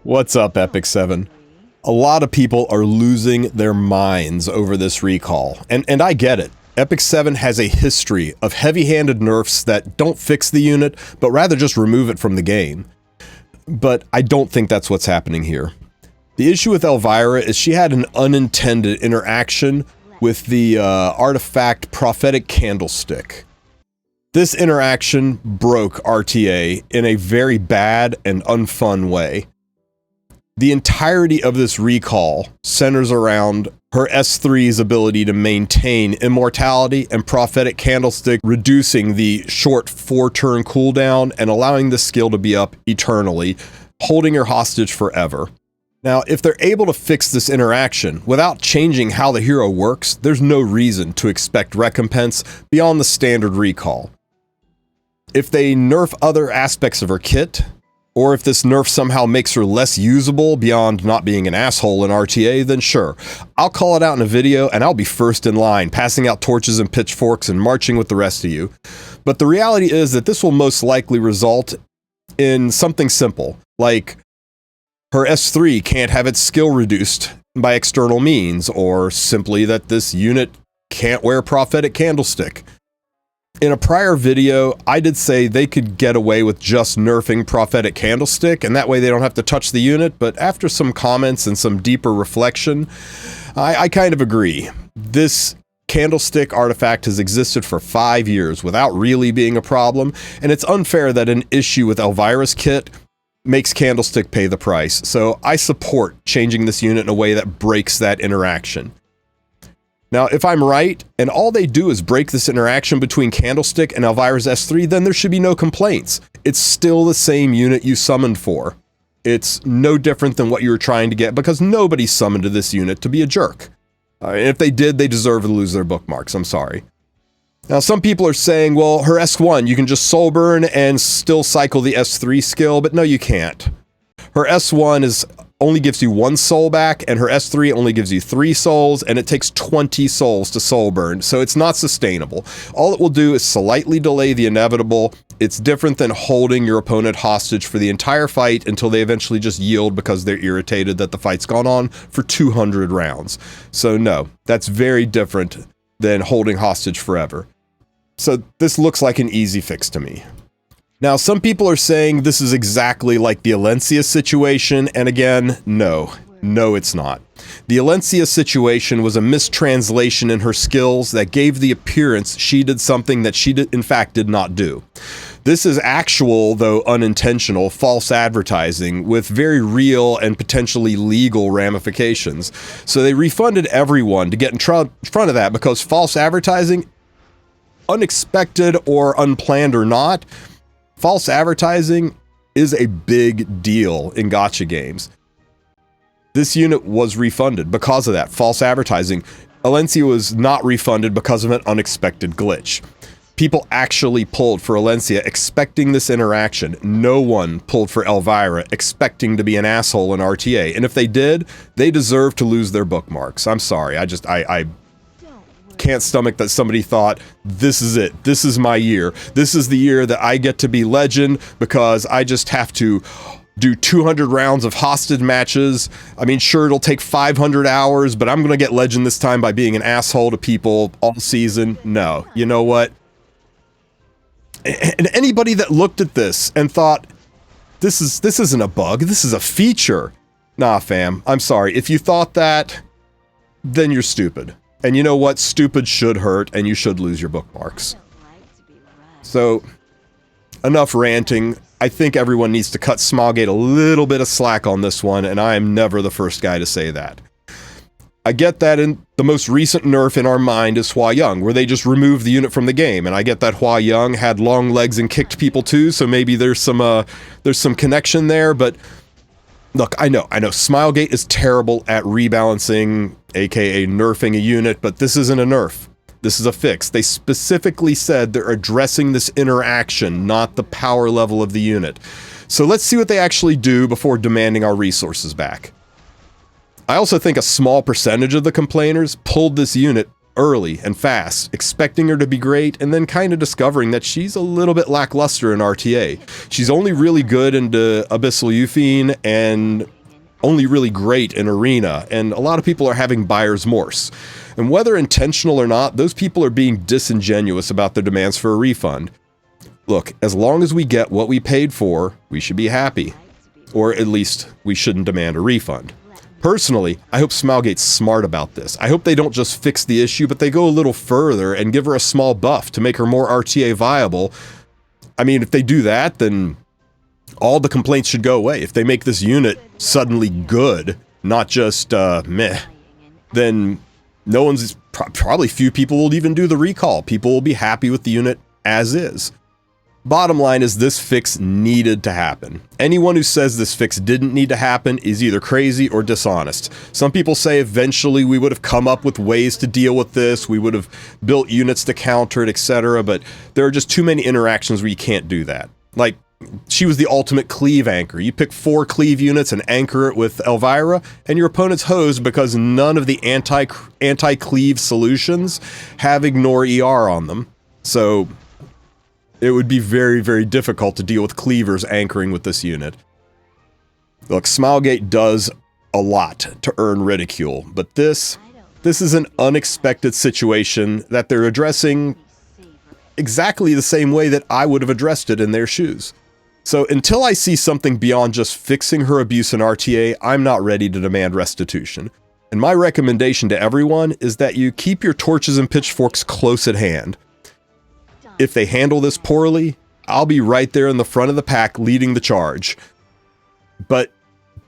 What's up, Epic 7? A lot of people are losing their minds over this recall, and I get it. Epic 7 has a history of heavy-handed nerfs that don't fix the unit, but rather just remove it from the game. But I don't think that's what's happening here. The issue with Elvira is she had an unintended interaction with the artifact Prophetic Candlestick. This interaction broke RTA in a very bad and unfun way. The entirety of this recall centers around her S3's ability to maintain immortality and Prophetic Candlestick reducing the short 4-turn cooldown and allowing the skill to be up eternally, holding her hostage forever. Now, if they're able to fix this interaction without changing how the hero works, there's no reason to expect recompense beyond the standard recall. If they nerf other aspects of her kit, or if this nerf somehow makes her less usable beyond not being an asshole in RTA, then sure. I'll call it out in a video and I'll be first in line, passing out torches and pitchforks and marching with the rest of you. But the reality is that this will most likely result in something simple, like her S3 can't have its skill reduced by external means, or simply that this unit can't wear Prophetic Candlestick. In a prior video, I did say they could get away with just nerfing Prophetic Candlestick, and that way they don't have to touch the unit, but after some comments and some deeper reflection, I kind of agree. This Candlestick artifact has existed for 5 years without really being a problem, and it's unfair that an issue with Elvira's kit makes Candlestick pay the price, so I support changing this unit in a way that breaks that interaction. Now, if I'm right, and all they do is break this interaction between Candlestick and Elvira's S3, then there should be no complaints. It's still the same unit you summoned for. It's no different than what you were trying to get, because nobody summoned to this unit to be a jerk. And if they did, they deserve to lose their bookmarks, I'm sorry. Now, some people are saying, well, her S1, you can just soul burn and still cycle the S3 skill, but no, you can't. Her S1 only gives you 1 soul back, and her S3 only gives you 3 souls, and it takes 20 souls to soul burn, so it's not sustainable. All it will do is slightly delay the inevitable. It's different than holding your opponent hostage for the entire fight until they eventually just yield because they're irritated that the fight's gone on for 200 rounds. So no, that's very different than holding hostage forever. So this looks like an easy fix to me. Now, some people are saying this is exactly like the Alencia situation, and again, no, it's not. The Alencia situation was a mistranslation in her skills that gave the appearance she did something that she in fact did not do. This is actual, though unintentional, false advertising with very real and potentially legal ramifications. So they refunded everyone to get in front of that, because false advertising, unexpected or unplanned or not, false advertising is a big deal in gacha games. This unit was refunded because of that false advertising. Alencia was not refunded because of an unexpected glitch. People actually pulled for Alencia expecting this interaction. No one pulled for Elvira expecting to be an asshole in RTA. And if they did, they deserve to lose their bookmarks. I'm sorry. I can't stomach that somebody thought, this is it, this is my year, this is the year that I get to be legend because I just have to do 200 rounds of hostage matches. I mean, sure, it'll take 500 hours, but I'm gonna get legend this time by being an asshole to people all season. No, you know what? And anybody that looked at this and thought, this isn't a bug, this is a feature. Nah, fam, I'm sorry. If you thought that, then you're stupid. And you know what? Stupid should hurt, and you should lose your bookmarks. So, enough ranting. I think everyone needs to cut Smilegate a little bit of slack on this one, and I am never the first guy to say that. I get that in the most recent nerf in our mind is Hua Young, where they just removed the unit from the game, and I get that Hua Young had long legs and kicked people too, so maybe there's some connection there, but look, I know, Smilegate is terrible at rebalancing, aka nerfing a unit, but this isn't a nerf. This is a fix. They specifically said they're addressing this interaction, not the power level of the unit. So let's see what they actually do before demanding our resources back. I also think a small percentage of the complainers pulled this unit early and fast, expecting her to be great, and then kind of discovering that she's a little bit lackluster in RTA. She's only really good into Abyssal Euphine and only really great in Arena, and a lot of people are having buyer's remorse. And whether intentional or not, those people are being disingenuous about their demands for a refund. Look, as long as we get what we paid for, we should be happy. Or at least, we shouldn't demand a refund. Personally, I hope Smilegate's smart about this. I hope they don't just fix the issue, but they go a little further and give her a small buff to make her more RTA viable. I mean, if they do that, then all the complaints should go away. If they make this unit suddenly good, not just, meh, then no one's, probably few people will even do the recall. People will be happy with the unit as is. Bottom line is this fix needed to happen. Anyone who says this fix didn't need to happen is either crazy or dishonest. Some people say eventually we would have come up with ways to deal with this, we would have built units to counter it, etc., but there are just too many interactions where you can't do that. Like, she was the ultimate cleave anchor. You pick 4 cleave units and anchor it with Elvira, and your opponent's hosed because none of the anti-cleave solutions have ignore ER on them. So it would be very, very difficult to deal with cleavers anchoring with this unit. Look, Smilegate does a lot to earn ridicule, but this is an unexpected situation that they're addressing exactly the same way that I would have addressed it in their shoes. So until I see something beyond just fixing her abuse in RTA, I'm not ready to demand restitution. And my recommendation to everyone is that you keep your torches and pitchforks close at hand. If they handle this poorly, I'll be right there in the front of the pack leading the charge. But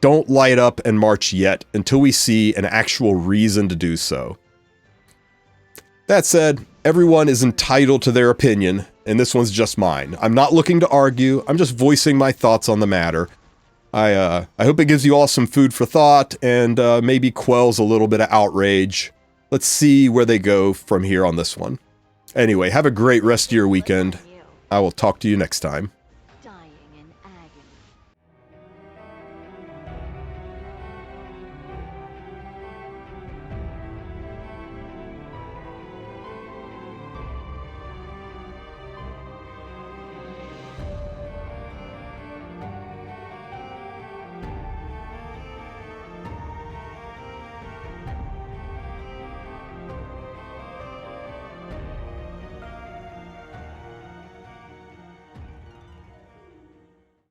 don't light up and march yet until we see an actual reason to do so. That said, everyone is entitled to their opinion, and this one's just mine. I'm not looking to argue, I'm just voicing my thoughts on the matter. I hope it gives you all some food for thought and maybe quells a little bit of outrage. Let's see where they go from here on this one. Anyway, have a great rest of your weekend. I will talk to you next time.